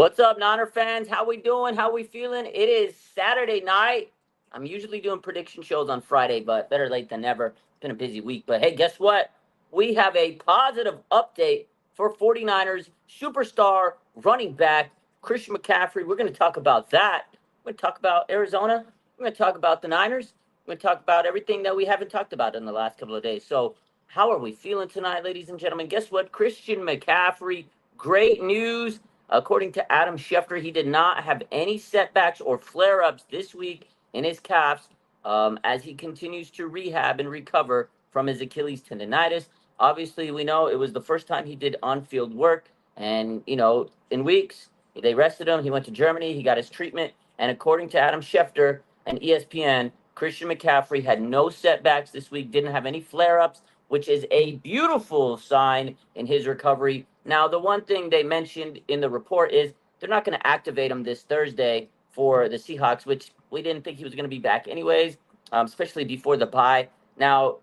What's up, Niner fans? How we doing? How we feeling? It is Saturday night. I'm usually doing prediction shows on Friday, but better late than never. It's been a busy week. But hey, guess what? We have a positive update for 49ers superstar running back Christian McCaffrey. We're going to talk about that. We're going to talk about Arizona. We're going to talk about the Niners. We're going to talk about everything that we haven't talked about in the last couple of days. So, how are we feeling tonight, ladies and gentlemen? Guess what? Christian McCaffrey, great news. According to Adam Schefter, he did not have any setbacks or flare ups this week in his calves as he continues to rehab and recover from his Achilles tendonitis. Obviously, we know it was the first time he did on field work. And, in weeks, they rested him. He went to Germany. He got his treatment. And according to Adam Schefter and ESPN, Christian McCaffrey had no setbacks this week, didn't have any flare ups, which is a beautiful sign in his recovery. Now, the one thing they mentioned in the report is they're not going to activate him this Thursday for the Seahawks, which we didn't think he was going to be back anyways, especially before the bye. Now,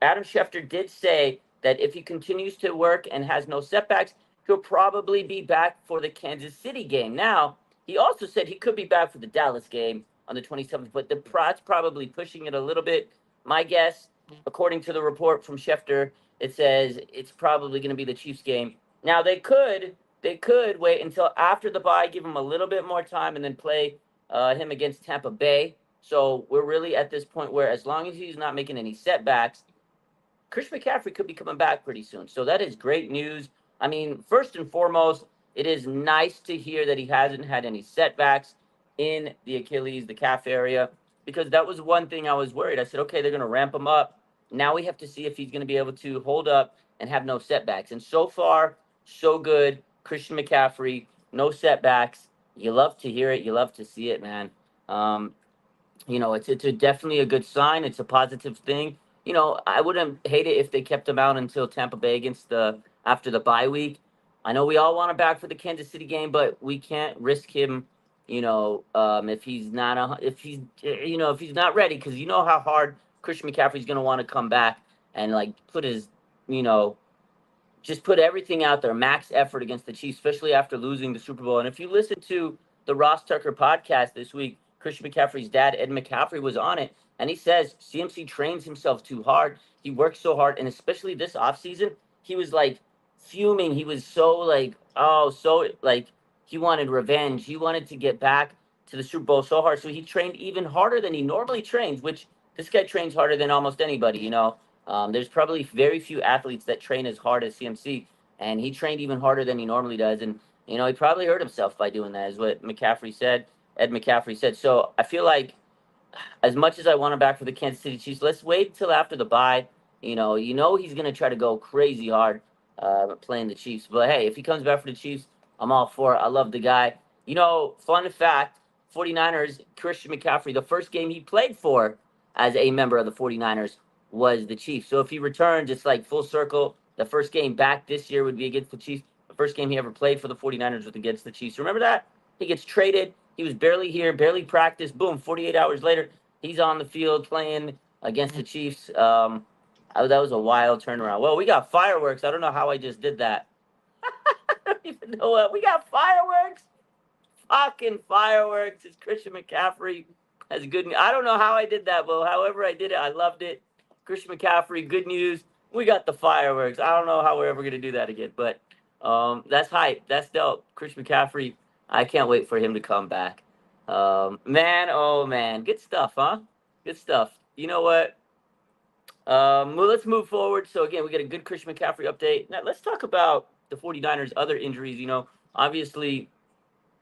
Adam Schefter did say that if he continues to work and has no setbacks, he'll probably be back for the Kansas City game. Now, he also said he could be back for the Dallas game on the 27th, but that's probably pushing it a little bit. My guess, according to the report from Schefter, it says it's probably going to be the Chiefs game. Now they could wait until after the bye, give him a little bit more time, and then play him against Tampa Bay. So we're really at this point where, as long as he's not making any setbacks, Chris McCaffrey could be coming back pretty soon. So that is great news. I mean, first and foremost, it is nice to hear that he hasn't had any setbacks in the Achilles, the calf area, because that was one thing I was worried. I said, okay, they're going to ramp him up. Now we have to see if he's going to be able to hold up and have no setbacks. And so far, so good. Christian McCaffrey, no setbacks. You love to hear it. You love to see it, man. Um, it's definitely a good sign. It's a positive thing. I wouldn't hate it if they kept him out until Tampa Bay against after the bye week. I know we all want him back for the Kansas City game, but we can't risk him. If he's not if he's not ready, because you know how hard Christian McCaffrey's going to want to come back and like put his you know just put everything out there, max effort against the Chiefs, especially after losing the Super Bowl. And if you listen to the Ross Tucker podcast this week, Christian McCaffrey's dad, Ed McCaffrey, was on it, and he says CMC trains himself too hard. He works so hard, and especially this offseason, he was like fuming. He was so like he wanted revenge. He wanted to get back to the Super Bowl so hard, so he trained even harder than he normally trains, which this guy trains harder than almost anybody. There's probably very few athletes that train as hard as CMC, and he trained even harder than he normally does. And, he probably hurt himself by doing that, is what McCaffrey said. Ed McCaffrey said. So I feel like as much as I want him back for the Kansas City Chiefs, let's wait till after the bye. He's going to try to go crazy hard playing the Chiefs. But, hey, if he comes back for the Chiefs, I'm all for it. I love the guy. Fun fact, 49ers, Christian McCaffrey, the first game he played for as a member of the 49ers was the Chiefs. So if he returns, it's like full circle. The first game back this year would be against the Chiefs. The first game he ever played for the 49ers was against the Chiefs. Remember that? He gets traded. He was barely here, barely practiced. Boom, 48 hours later, he's on the field playing against the Chiefs. That was a wild turnaround. Well, we got fireworks. I don't know how I just did that. I don't even know what. We got fireworks. Fucking fireworks. It's Christian McCaffrey. That's good. I don't know how I did that, but however I did it, I loved it. Christian McCaffrey, good news. We got the fireworks. I don't know how we're ever going to do that again, but that's hype. That's dope. Christian McCaffrey, I can't wait for him to come back. Man, oh man. Good stuff, huh? Good stuff. You know what? Well, let's move forward. So, again, we got a good Christian McCaffrey update. Now, let's talk about the 49ers' other injuries. Obviously,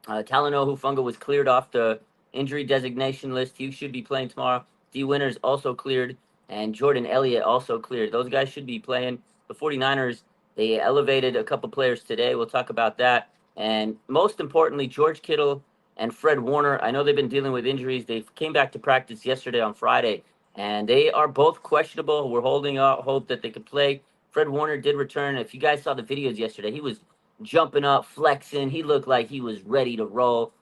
Talanoa Hufanga was cleared off the injury designation list. He should be playing tomorrow. D. Winters also cleared, and Jordan Elliott also cleared. Those guys should be playing. The 49ers, they elevated a couple players today. We'll talk about that. And most importantly, George Kittle and Fred Warner. I know they've been dealing with injuries. They came back to practice yesterday on Friday, and they are both questionable. We're holding out hope that they could play. Fred Warner did return. If you guys saw the videos yesterday, he was jumping up, flexing. He looked like he was ready to roll.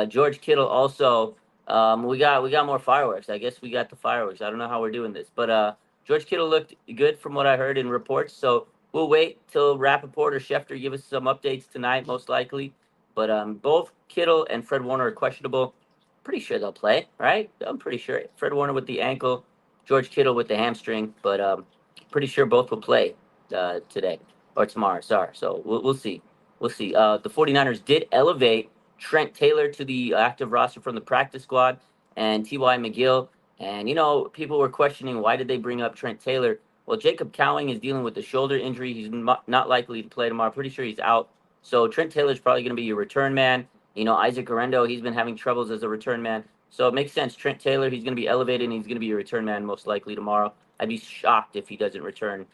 George Kittle also. We got more fireworks. I guess we got the fireworks. I don't know how we're doing this, but George Kittle looked good from what I heard in reports. So we'll wait till Rappaport or Schefter give us some updates tonight, most likely. But both Kittle and Fred Warner are questionable. Pretty sure they'll play, right? I'm pretty sure. Fred Warner with the ankle, George Kittle with the hamstring, but pretty sure both will play today or tomorrow. Sorry. So we'll see. We'll see. The 49ers did elevate Trent Taylor to the active roster from the practice squad and T.Y. McGill. And, people were questioning why did they bring up Trent Taylor? Well, Jacob Cowing is dealing with a shoulder injury. He's not likely to play tomorrow. Pretty sure he's out. So Trent Taylor's probably going to be your return man. Isaac Garendo, he's been having troubles as a return man. So it makes sense. Trent Taylor, he's going to be elevated, and he's going to be your return man most likely tomorrow. I'd be shocked if he doesn't return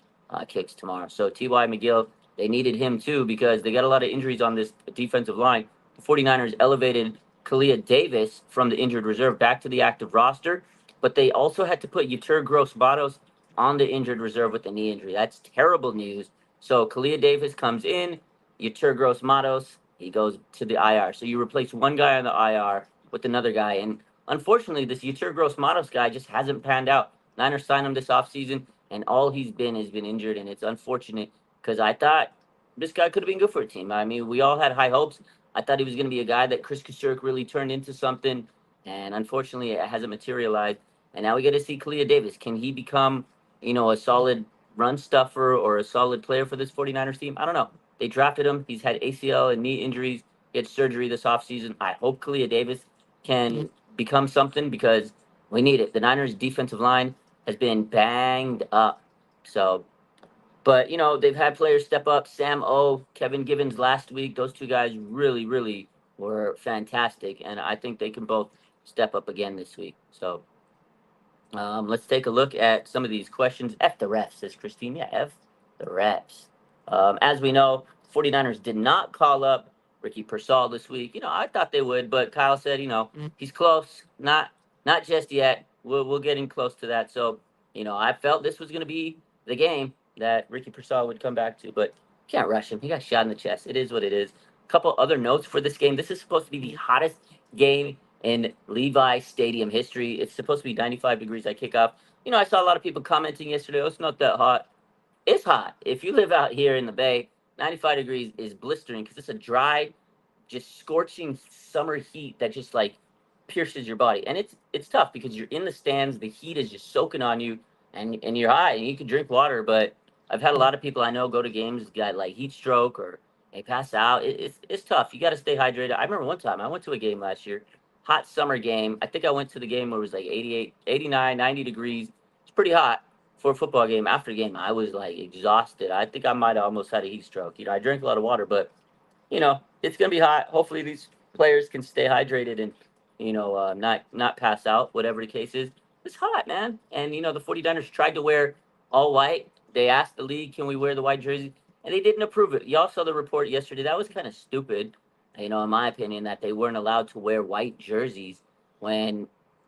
kicks tomorrow. So T.Y. McGill, they needed him too because they got a lot of injuries on this defensive line. The 49ers elevated Kalia Davis from the injured reserve back to the active roster, but they also had to put Yetur Gross-Matos on the injured reserve with a knee injury. That's terrible news. So Kalia Davis comes in, Yetur Gross-Matos, he goes to the IR. So you replace one guy on the IR with another guy. And unfortunately, this Yetur Gross-Matos guy just hasn't panned out. Niners signed him this offseason, and all he's been has been injured, and it's unfortunate because I thought this guy could have been good for a team. I mean, we all had high hopes. I thought he was going to be a guy that Chris Kusurk really turned into something, and unfortunately, it hasn't materialized. And now we get to see Kalia Davis. Can he become, a solid run stuffer or a solid player for this 49ers team? I don't know. They drafted him. He's had ACL and knee injuries. He had surgery this offseason. I hope Kalia Davis can become something because we need it. The Niners' defensive line has been banged up. So, but, they've had players step up. Sam O, Kevin Givens last week. Those two guys really, really were fantastic. And I think they can both step up again this week. So, let's take a look at some of these questions. F the refs, says Christine. Yeah, F the refs. As we know, 49ers did not call up Ricky Pearsall this week. I thought they would, but Kyle said, he's close. Not just yet. We'll getting close to that. So, I felt this was going to be the game that Ricky Pearsall would come back to, but can't rush him. He got shot in the chest. It is what it is. A couple other notes for this game. This is supposed to be the hottest game in Levi Stadium history. It's supposed to be 95 degrees at kickoff. I saw a lot of people commenting yesterday, oh, it's not that hot. It's hot. If you live out here in the Bay, 95 degrees is blistering because it's a dry, just scorching summer heat that just pierces your body. And it's tough because you're in the stands, the heat is just soaking on you, and you're high and you can drink water. But I've had a lot of people I know go to games, got heat stroke or they pass out. It's tough. You got to stay hydrated. I remember one time I went to a game last year, hot summer game. I think I went to the game where it was 88, 89, 90 degrees. It's pretty hot for a football game. After the game, I was exhausted. I think I might have almost had a heat stroke. I drank a lot of water, but it's gonna be hot. Hopefully these players can stay hydrated and not pass out, whatever the case is. It's hot, man. And the 49ers tried to wear all white. They asked the league, can we wear the white jersey? And they didn't approve it. Y'all saw the report yesterday. That was kind of stupid, in my opinion, that they weren't allowed to wear white jerseys when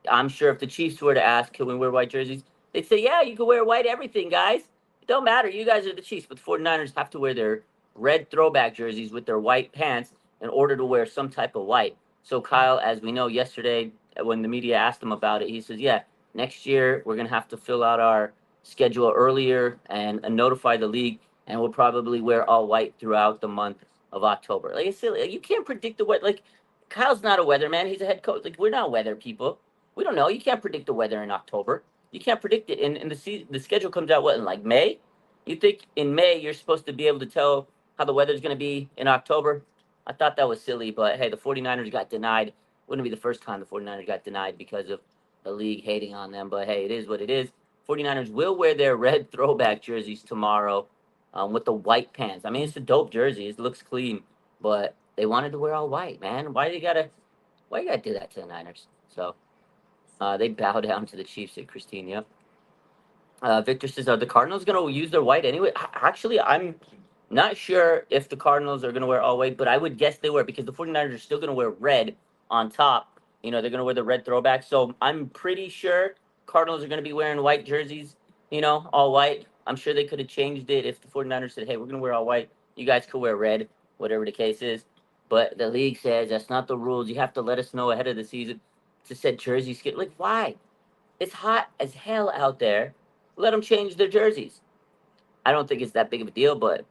I'm sure if the Chiefs were to ask, can we wear white jerseys? They'd say, yeah, you can wear white everything, guys. It don't matter. You guys are the Chiefs. But the 49ers have to wear their red throwback jerseys with their white pants in order to wear some type of white. So Kyle, as we know yesterday, when the media asked him about it, he says, yeah, next year we're going to have to fill out our schedule earlier and notify the league, and we'll probably wear all white throughout the month of October. Like I said, you can't predict the weather. Kyle's not a weatherman. He's a head coach. We're not weather people. We don't know. You can't predict the weather in October. You can't predict it. And the schedule comes out, what, in May? You think in May you're supposed to be able to tell how the weather's going to be in October? I thought that was silly, but hey, the 49ers got denied. Wouldn't be the first time the 49ers got denied because of the league hating on them, but hey, it is what it is. 49ers will wear their red throwback jerseys tomorrow with the white pants. I mean, it's a dope jersey. It looks clean, but they wanted to wear all white, man. Why you gotta do that to the Niners? So they bow down to the Chiefs, said Christine. Yep. Victor says, are the Cardinals going to use their white anyway? Actually, I'm not sure if the Cardinals are going to wear all white, but I would guess they were because the 49ers are still going to wear red on top. They're going to wear the red throwback. So I'm pretty sure Cardinals are going to be wearing white jerseys, all white. I'm sure they could have changed it if the 49ers said, hey, we're going to wear all white. You guys could wear red, whatever the case is. But the league says that's not the rules. You have to let us know ahead of the season to set jersey schedule. Why? It's hot as hell out there. Let them change their jerseys. I don't think it's that big of a deal, but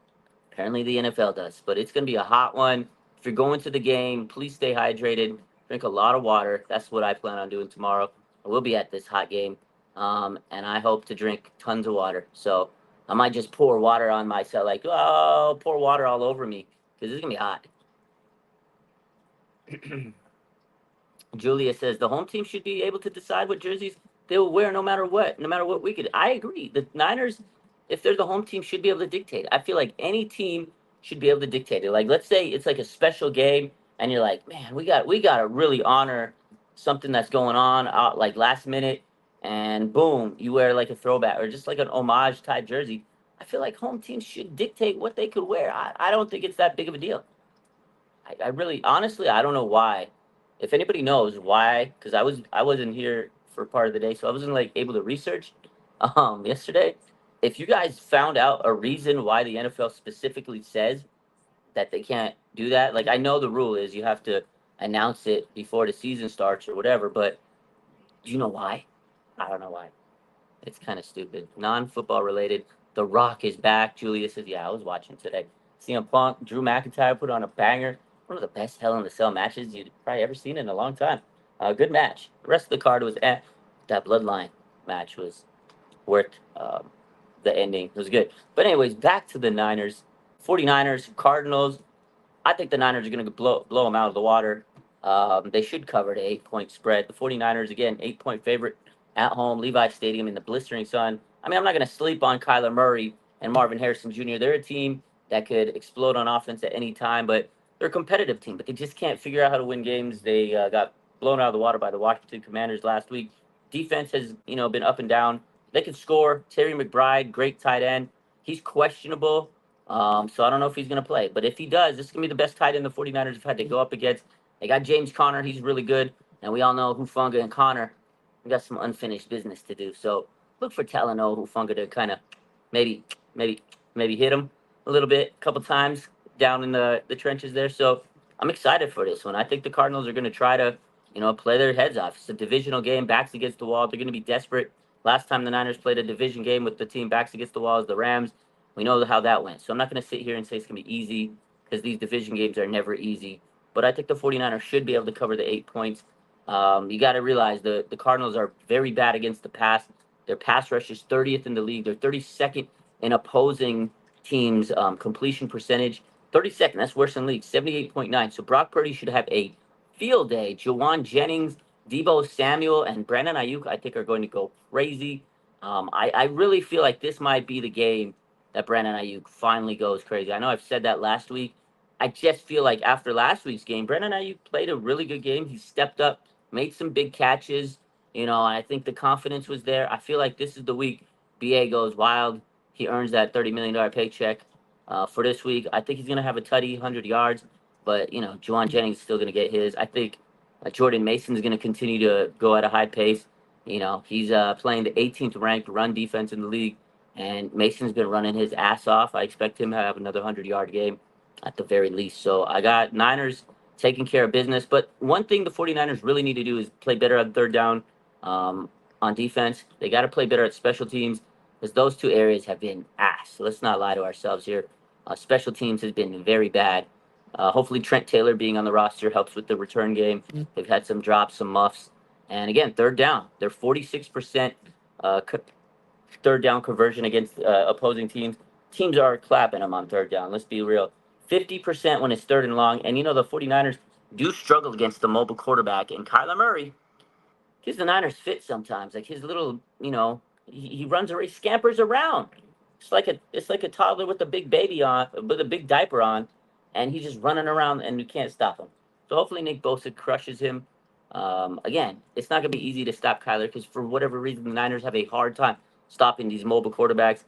apparently the NFL does. But it's going to be a hot one. you're going to the game, please stay hydrated. Drink a lot of water. That's what I plan on doing tomorrow. I will be at this hot game, and I hope to drink tons of water. So I might just pour water on myself, like, oh, pour water all over me, because it's going to be hot. Julia says the home team should be able to decide what jerseys they will wear no matter what weekend. I agree. The Niners, if they're the home team, should be able to dictate. I feel like any team should be able to dictate it. Like, let's say it's like a special game, and you're like, man, we got to really honor something that's going on out like last minute, and boom, you wear like a throwback or just like an homage type jersey. I feel like home teams should dictate what they could wear. I don't think it's that big of a deal. I really, honestly, I don't know why. If anybody knows why, because I wasn't here for part of the day, so I wasn't like able to research yesterday. If you guys found out a reason why the NFL specifically says that they can't do that, like I know the rule is you have to announce it before the season starts or whatever, but do you know why? I don't know why. It's kind of stupid. Non-football related. The Rock is back. Julia says, "Yeah, I was watching today. CM Punk, Drew McIntyre put on a banger. One of the best Hell in the Cell matches you've probably ever seen in a long time. Good match. The rest of the card was that Bloodline match was worth the ending. It was good. But anyways, back to the Niners, 49ers, Cardinals. I think the Niners are going to blow them out of the water. They should cover the 8-point spread. The 49ers, again, 8-point favorite at home, Levi Stadium in the blistering sun. I mean, I'm not going to sleep on Kyler Murray and Marvin Harrison Jr. They're a team that could explode on offense at any time, but they're a competitive team, but they just can't figure out how to win games. They got blown out of the water by the Washington Commanders last week. Defense has, been up and down. They can score. Terry McBride, great tight end. He's questionable. So I don't know if he's going to play. But if he does, this is going to be the best tight end the 49ers have had to go up against. They got James Conner. He's really good. And we all know Hufanga and Conner. We got some unfinished business to do. So look for Talanoa Hufanga to kind of maybe hit him a little bit, a couple times down in the trenches there. So I'm excited for this one. I think the Cardinals are going to try to, play their heads off. It's a divisional game, backs against the wall. They're going to be desperate. Last time the Niners played a division game with the team backs against the wall is the Rams. We know how that went. So I'm not going to sit here and say it's going to be easy because these division games are never easy. But I think the 49ers should be able to cover the 8 points. You got to realize the Cardinals are very bad against the pass. Their pass rush is 30th in the league. They're 32nd in opposing teams' completion percentage. 32nd, that's worse than the league, 78.9. So Brock Purdy should have a field day. Jawan Jennings, Debo Samuel, and Brandon Ayuk, I think, are going to go crazy. I really feel like this might be the game that Brandon Ayuk finally goes crazy. I know I've said that last week. I just feel like after last week's game, Brandon Ayuk played a really good game. He stepped up, made some big catches, and I think the confidence was there. I feel like this is the week BA goes wild. He earns that $30 million paycheck for this week. I think he's going to have a tutty, 100 yards, but, Juwan Jennings is still going to get his. I think Jordan Mason is going to continue to go at a high pace. He's playing the 18th ranked run defense in the league, and Mason's been running his ass off. I expect him to have another 100-yard game at the very least. So I got Niners taking care of business. But one thing the 49ers really need to do is play better on third down on defense. They got to play better at special teams because those two areas have been ass. So let's not lie to ourselves here. Special teams has been very bad. Hopefully Trent Taylor being on the roster helps with the return game. They've had some drops, some muffs. And again, third down. They're 46% third down conversion against opposing teams. Teams are clapping them on third down. Let's be real. 50% when it's third and long. And, the 49ers do struggle against the mobile quarterback. And Kyler Murray gives the Niners fit sometimes. Like his little, he runs around, he scampers around. It's like a toddler with a big baby on, with a big diaper on, and he's just running around and you can't stop him. So hopefully Nick Bosa crushes him. Again, it's not going to be easy to stop Kyler because for whatever reason the Niners have a hard time stopping these mobile quarterbacks.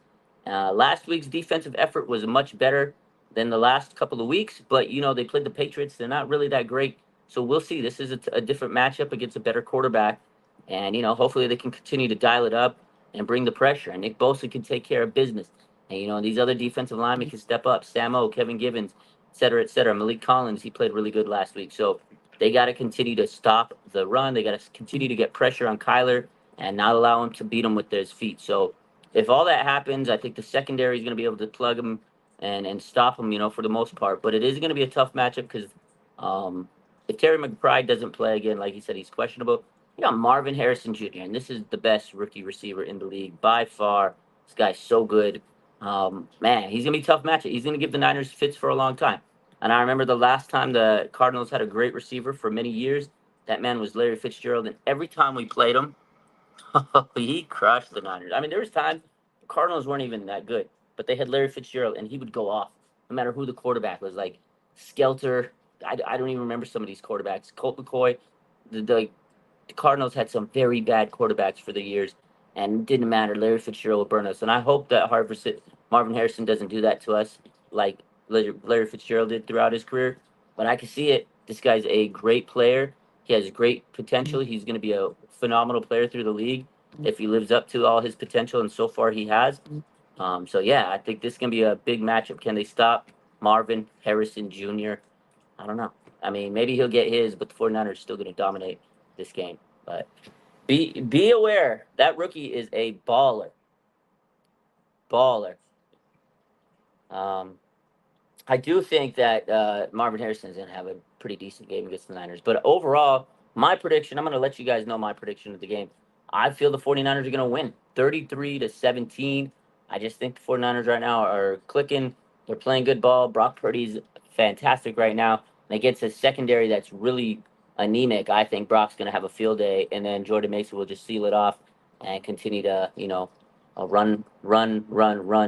Last week's defensive effort was much better than the last couple of weeks, but they played the Patriots. They're not really that great. So we'll see. This is a different matchup against a better quarterback. And, hopefully they can continue to dial it up and bring the pressure. And Nick Bosa can take care of business. And, these other defensive linemen can step up. Sam O, Kevin Givens, et cetera, et cetera. Malik Collins, he played really good last week. So they got to continue to stop the run. They got to continue to get pressure on Kyler and not allow him to beat him with his feet. So if all that happens, I think the secondary is going to be able to plug him and stop him, for the most part. But it is going to be a tough matchup because Um, if Terry McBride doesn't play again, like he said, he's questionable. You got Marvin Harrison Jr., and this is the best rookie receiver in the league by far. This guy's so good. Man, he's gonna be a tough matchup. He's gonna give the Niners fits for a long time. And I remember the last time the Cardinals had a great receiver for many years. That man was Larry Fitzgerald, and every time we played him, he crushed the Niners. I mean, there was times the Cardinals weren't even that good, but they had Larry Fitzgerald, and he would go off no matter who the quarterback was. Like Skelter, I don't even remember some of these quarterbacks. Colt McCoy, the Cardinals had some very bad quarterbacks for the years, and it didn't matter. Larry Fitzgerald will burn us, and I hope that Marvin Harrison doesn't do that to us like Larry Fitzgerald did throughout his career. But I can see it. This guy's a great player. He has great potential. He's going to be a phenomenal player through the league if he lives up to all his potential, and so far he has. So yeah, I think this can be a big matchup. Can they stop Marvin Harrison Jr.? I don't know. I mean, maybe he'll get his, but the 49ers are still going to dominate this game. But be aware that rookie is a baller. Baller. Um, I do think that Marvin Harrison is going to have a pretty decent game against the Niners. But overall, my prediction, I'm going to let you guys know my prediction of the game. I feel the 49ers are going to win 33-17. I just think the 49ers right now are clicking. They're playing good ball. Brock Purdy's fantastic right now. And against a secondary that's really anemic, I think Brock's going to have a field day. And then Jordan Mason will just seal it off and continue to, run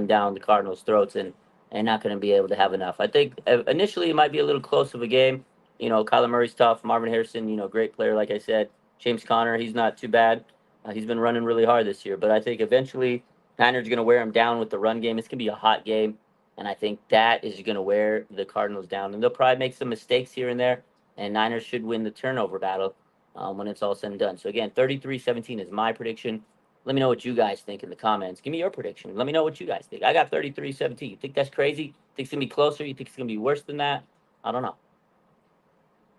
down the Cardinals' throats. And not going to be able to have enough. I think initially it might be a little close of a game. Kyler Murray's tough. Marvin Harrison, great player, like I said. James Conner, he's not too bad. He's been running really hard this year. But I think eventually Niners are going to wear him down with the run game. It's going to be a hot game. And I think that is going to wear the Cardinals down. And they'll probably make some mistakes here and there. And Niners should win the turnover battle when it's all said and done. So, again, 33-17 is my prediction. Let me know what you guys think in the comments. Give me your prediction. Let me know what you guys think. I got 33-17. You think that's crazy? Think it's going to be closer? You think it's going to be worse than that? I don't know.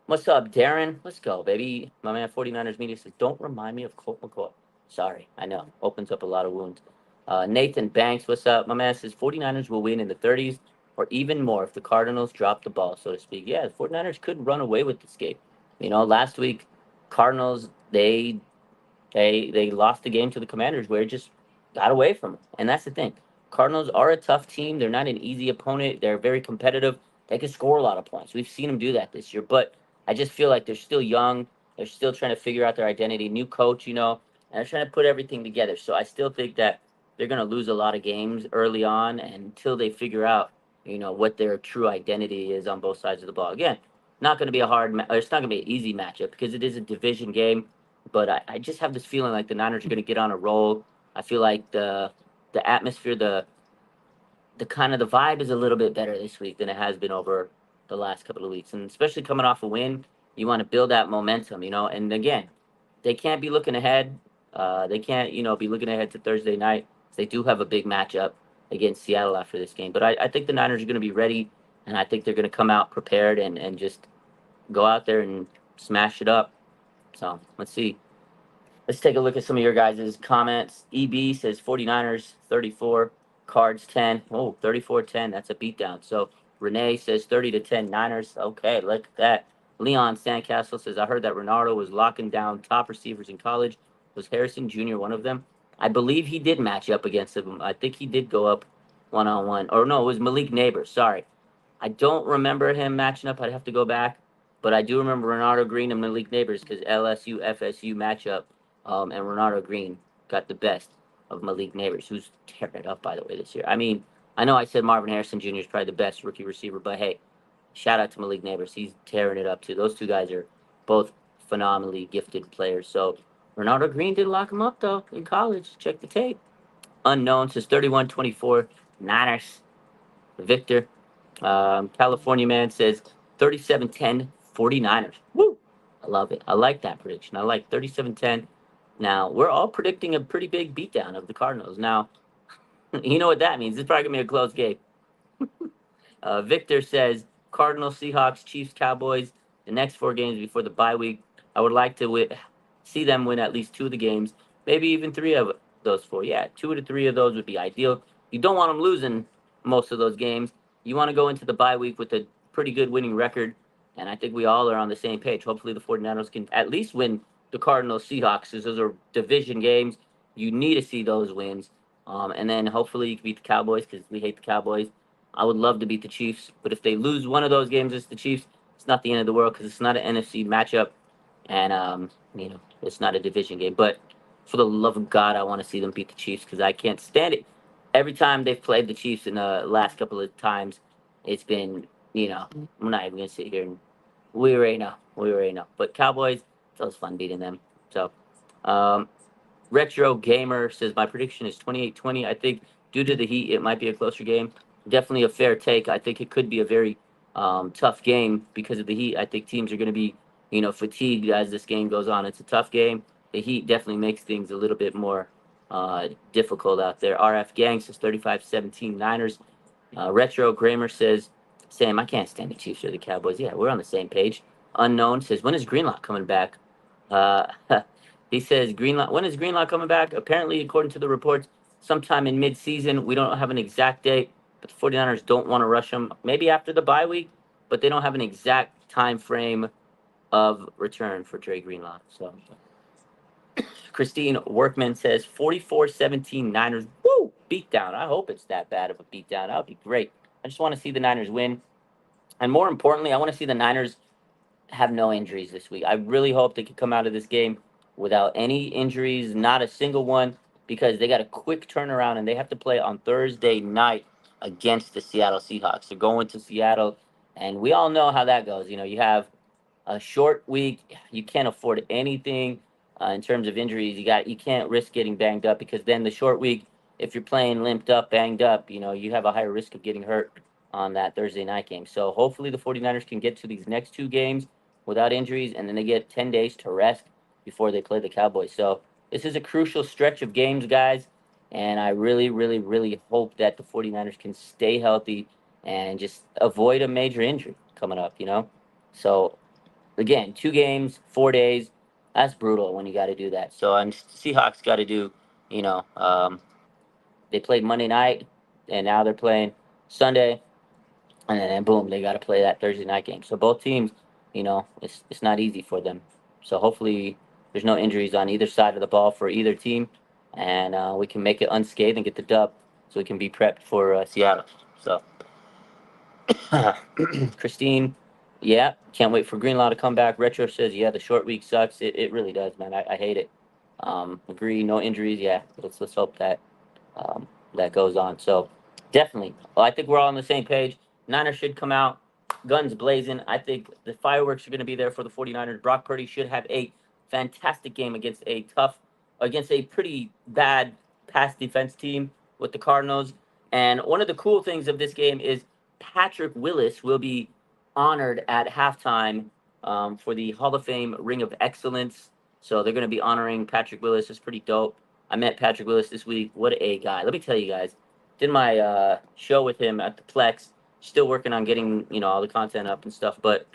What's up, Darren? Let's go, baby. My man 49ers Media says, don't remind me of Colt McCoy. Sorry, I know. Opens up a lot of wounds. Nathan Banks, what's up? My man says 49ers will win in the 30s or even more if the Cardinals drop the ball, so to speak. Yeah, the 49ers could run away with this game. Last week, Cardinals, they lost the game to the Commanders where it just got away from them. And that's the thing. Cardinals are a tough team. They're not an easy opponent. They're very competitive. They can score a lot of points. We've seen them do that this year. But I just feel like they're still young. They're still trying to figure out their identity. New coach, and they're trying to put everything together. So I still think that they're going to lose a lot of games early on until they figure out, what their true identity is on both sides of the ball. Again, not going to be it's not going to be an easy matchup because it is a division game. But I just have this feeling like the Niners are going to get on a roll. I feel like the atmosphere, the kind of the vibe is a little bit better this week than it has been over the last couple of weeks. And especially coming off a win, you want to build that momentum, And again, they can't be looking ahead. They can't, be looking ahead to Thursday night. They do have a big matchup against Seattle after this game. But I think the Niners are going to be ready, and I think they're going to come out prepared and just go out there and smash it up. So let's see. Let's take a look at some of your guys' comments. EB says 49ers 34, Cards 10. Oh, 34-10. That's a beatdown. So Renee says 30-10 Niners. Okay, look at that. Leon Sandcastle says, I heard that Ronaldo was locking down top receivers in college. Was Harrison Jr. one of them? I believe he did match up against him. I think he did go up one-on-one. Or no, it was Malik Neighbors. Sorry. I don't remember him matching up. I'd have to go back. But I do remember Ronaldo Green and Malik Neighbors because LSU FSU matchup, and Ronaldo Green got the best of Malik Neighbors, who's tearing it up, by the way, this year. I mean, I know I said Marvin Harrison Jr. is probably the best rookie receiver, but hey, shout out to Malik Neighbors. He's tearing it up, too. Those two guys are both phenomenally gifted players. So Ronaldo Green did lock him up, though, in college. Check the tape. Unknown says 31-24 Niners. Victor. California Man says 37-10 49ers. Woo! I love it. I like that prediction. I like 37-10. Now, we're all predicting a pretty big beatdown of the Cardinals. Now, you know what that means. It's probably going to be a close game. Victor says Cardinals, Seahawks, Chiefs, Cowboys, the next 4 games before the bye week. I would like to see them win at least 2 of the games, maybe even 3 of those 4. Yeah, 2 to 3 of those would be ideal. You don't want them losing most of those games. You want to go into the bye week with a pretty good winning record. And I think we all are on the same page. Hopefully, the 49ers can at least win the Cardinals Seahawks, because those are division games. You need to see those wins. And then hopefully you can beat the Cowboys, because we hate the Cowboys. I would love to beat the Chiefs, but if they lose one of those games it's the Chiefs, it's not the end of the world, because it's not an NFC matchup, and it's not a division game. But for the love of God, I want to see them beat the Chiefs, because I can't stand it. Every time they've played the Chiefs in the last couple of times, it's been, I'm not even gonna sit here and we already know. We already know. But Cowboys, it's always fun beating them. So, um, Retro Gamer says my prediction is 28-20. I think due to the heat, it might be a closer game. Definitely a fair take. I think it could be a very tough game because of the heat. I think teams are going to be, fatigued as this game goes on. It's a tough game. The heat definitely makes things a little bit more difficult out there. RF Gang says 35-17 Niners. Retro Kramer says, Sam, I can't stand the Chiefs or the Cowboys. Yeah, we're on the same page. Unknown says, when is Greenlock coming back? Uh, he says, Greenlock, when is Greenlock coming back? Apparently, according to the reports, sometime in mid-season. We don't have an exact date, but the 49ers don't want to rush him. Maybe after the bye week, but they don't have an exact time frame of return for Dre Greenlock. So, Christine Workman says 44-17 Niners. Woo! Beatdown. I hope it's that bad of a beatdown. That would be great. I just want to see the Niners win. And more importantly, I want to see the Niners have no injuries this week. I really hope they can come out of this game without any injuries, not a single one, because they got a quick turnaround and they have to play on Thursday night against the Seattle Seahawks. They're going to Seattle, and we all know how that goes. You have a short week. You can't afford anything in terms of injuries. You can't risk getting banged up, because then the short week, if you're playing limped up, banged up, you have a higher risk of getting hurt on that Thursday night game. So hopefully the 49ers can get to these next two games without injuries, and then they get 10 days to rest before they play the Cowboys. So this is a crucial stretch of games, guys, and I really, really, really hope that the 49ers can stay healthy and just avoid a major injury coming up. So again, 2 games, 4 days. That's brutal when you got to do that. So and Seahawks got to do, you know, um, they played Monday night, and now they're playing Sunday, and then boom, they got to play that Thursday night game. So both teams, it's not easy for them. So hopefully there's no injuries on either side of the ball for either team, and we can make it unscathed and get the dub, so we can be prepped for Seattle. So Christine, yeah, can't wait for Greenlaw to come back. Retro says, yeah, the short week sucks. It really does, man. I hate it. Agree, no injuries. Yeah, let's hope that that goes on. So definitely, well, I think we're all on the same page. Niners should come out guns blazing. I think the fireworks are going to be there for the 49ers. Brock Purdy should have a fantastic game against a pretty bad pass defense team with the Cardinals. And one of the cool things of this game is Patrick Willis will be honored at halftime for the Hall of Fame Ring of Excellence. So they're going to be honoring Patrick Willis. It's pretty dope. I met Patrick Willis this week. What a guy. Let me tell you guys. Did my show with him at the Plex. Still working on getting, all the content up and stuff. But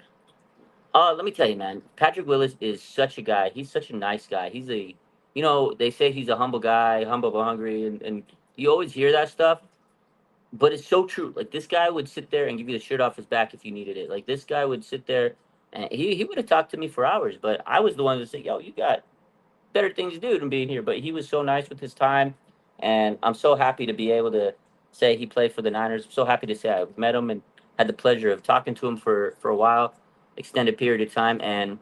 let me tell you, man, Patrick Willis is such a guy. He's such a nice guy. They say he's a humble guy, humble but hungry, and you always hear that stuff, but it's so true. Like, this guy would sit there and give you the shirt off his back if you needed it. Like, this guy would sit there and he would have talked to me for hours, but I was the one to say, yo, you got better things to do than being here. But he was so nice with his time, and I'm so happy to be able to say he played for the Niners. I'm so happy to say I met him and had the pleasure of talking to him for a while, extended period of time. And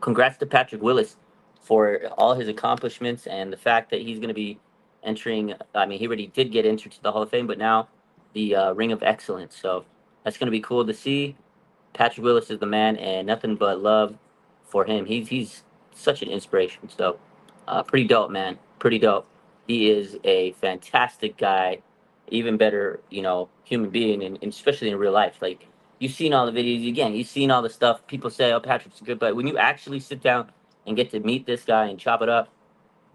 congrats to Patrick Willis for all his accomplishments and the fact that he's going to be entering. I mean, he already did get entered to the Hall of Fame, but now the Ring of Excellence. So that's going to be cool to see. Patrick Willis is the man, and nothing but love for him. He's such an inspiration. So pretty dope, man. Pretty dope. He is a fantastic guy, even better, human being, and especially in real life. Like, you've seen all the videos. Again, you've seen all the stuff. People say, "Oh, Patrick's good," but when you actually sit down and get to meet this guy and chop it up,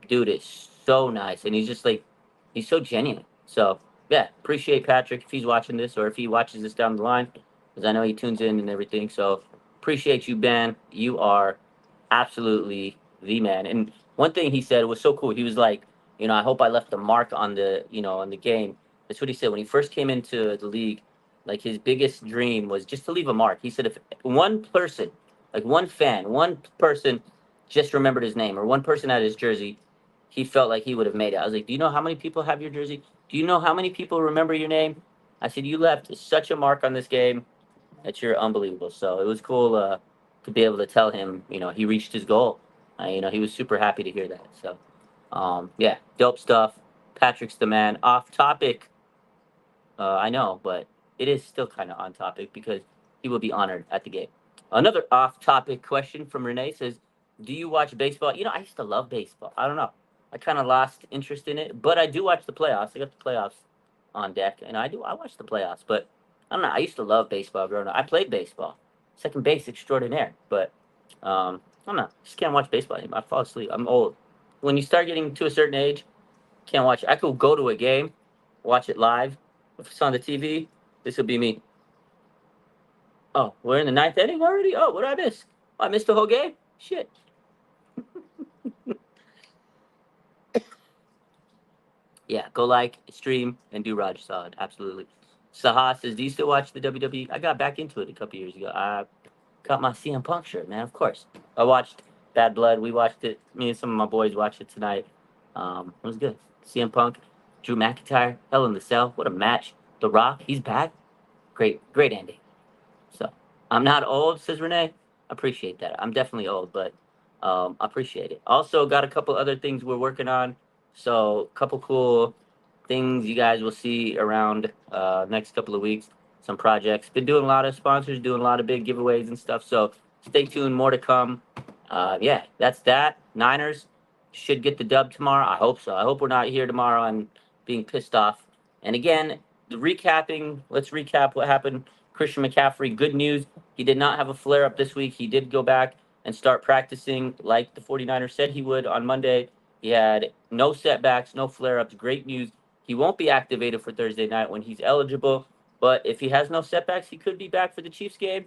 dude, is so nice, and he's just like, he's so genuine. So yeah, appreciate Patrick if he's watching this, or if he watches this down the line, because I know he tunes in and everything. So appreciate you, Ben. You are absolutely the man. And one thing he said was so cool. He was like, I hope I left a mark on the game. That's what he said when he first came into the league. like his biggest dream was just to leave a mark. He said if one person, like one fan, one person just remembered his name or one person had his jersey, he felt like he would have made it. I was like, do you know how many people have your jersey? Do you know how many people remember your name? I said, you left such a mark on this game that you're unbelievable. So it was cool to be able to tell him, he reached his goal. He was super happy to hear that. So, yeah, dope stuff. Patrick's the man. Off topic, I know, but it is still kind of on topic because he will be honored at the game. Another off topic question from Renee says, do you watch baseball? I used to love baseball. I don't know. I kind of lost interest in it, but I do watch the playoffs. I got the playoffs on deck, and I watch the playoffs, but I don't know. I used to love baseball growing up. I played baseball, second base extraordinaire, but I don't know. Just can't watch baseball anymore. I fall asleep. I'm old. When you start getting to a certain age, can't watch. I could go to a game, watch it live. If it's on the TV, this will be me. Oh, we're in the ninth inning already? Oh, what did I miss? Oh, I missed the whole game? Shit. Yeah, go like, stream, and do Roger solid. Absolutely. Saha says, do you still watch the WWE? I got back into it a couple years ago. I got my CM Punk shirt, man, of course. I watched Bad Blood. We watched it. Me and some of my boys watched it tonight. It was good. CM Punk, Drew McIntyre, Hell in the Cell. What a match. The Rock, he's back. Great, great ending. So I'm not old, says Renee. Appreciate that. I'm definitely old, but appreciate it. Also got a couple other things we're working on. So a couple cool things you guys will see around next couple of weeks. Some projects. Been doing a lot of sponsors, doing a lot of big giveaways and stuff. So stay tuned. More to come. Yeah, that's that. Niners should get the dub tomorrow. I hope so. I hope we're not here tomorrow and being pissed off. And again, recapping. Let's recap what happened. Christian McCaffrey, good news. He did not have a flare up this week. He did go back and start practicing like the 49ers said he would on Monday. He had no setbacks, no flare ups. Great news. He won't be activated for Thursday night when he's eligible. But if he has no setbacks, he could be back for the Chiefs game,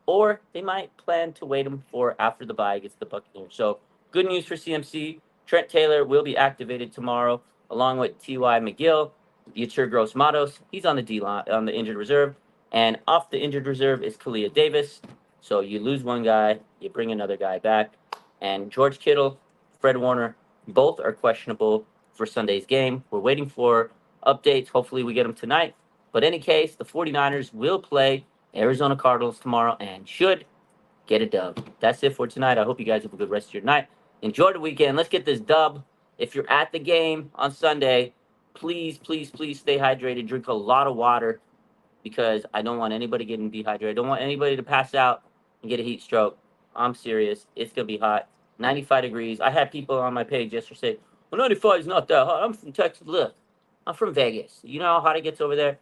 or they might plan to wait him for after the bye against the Buccaneers. So good news for CMC. Trent Taylor will be activated tomorrow, along with T.Y. McGill, Yetur Gross Matos. He's on the D line, on the injured reserve, and off the injured reserve is Kalia Davis. So you lose one guy, you bring another guy back, and George Kittle, Fred Warner, both are questionable for Sunday's game. We're waiting for updates. Hopefully we get them tonight. But in any case, the 49ers will play Arizona Cardinals tomorrow and should get a dub. That's it for tonight. I hope you guys have a good rest of your night. Enjoy the weekend. Let's get this dub. If you're at the game on Sunday, please, please, please stay hydrated. Drink a lot of water because I don't want anybody getting dehydrated. I don't want anybody to pass out and get a heat stroke. I'm serious. It's going to be hot. 95 degrees. I had people on my page yesterday say, well, 95 is not that hot. I'm from Texas. Look, I'm from Vegas. You know how hot it gets over there?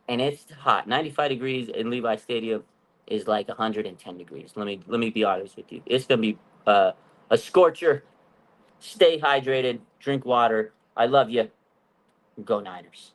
And it's hot. 95 degrees in Levi Stadium is like 110 degrees. Let me be honest with you. It's gonna be a scorcher. Stay hydrated. Drink water. I love you. Go Niners.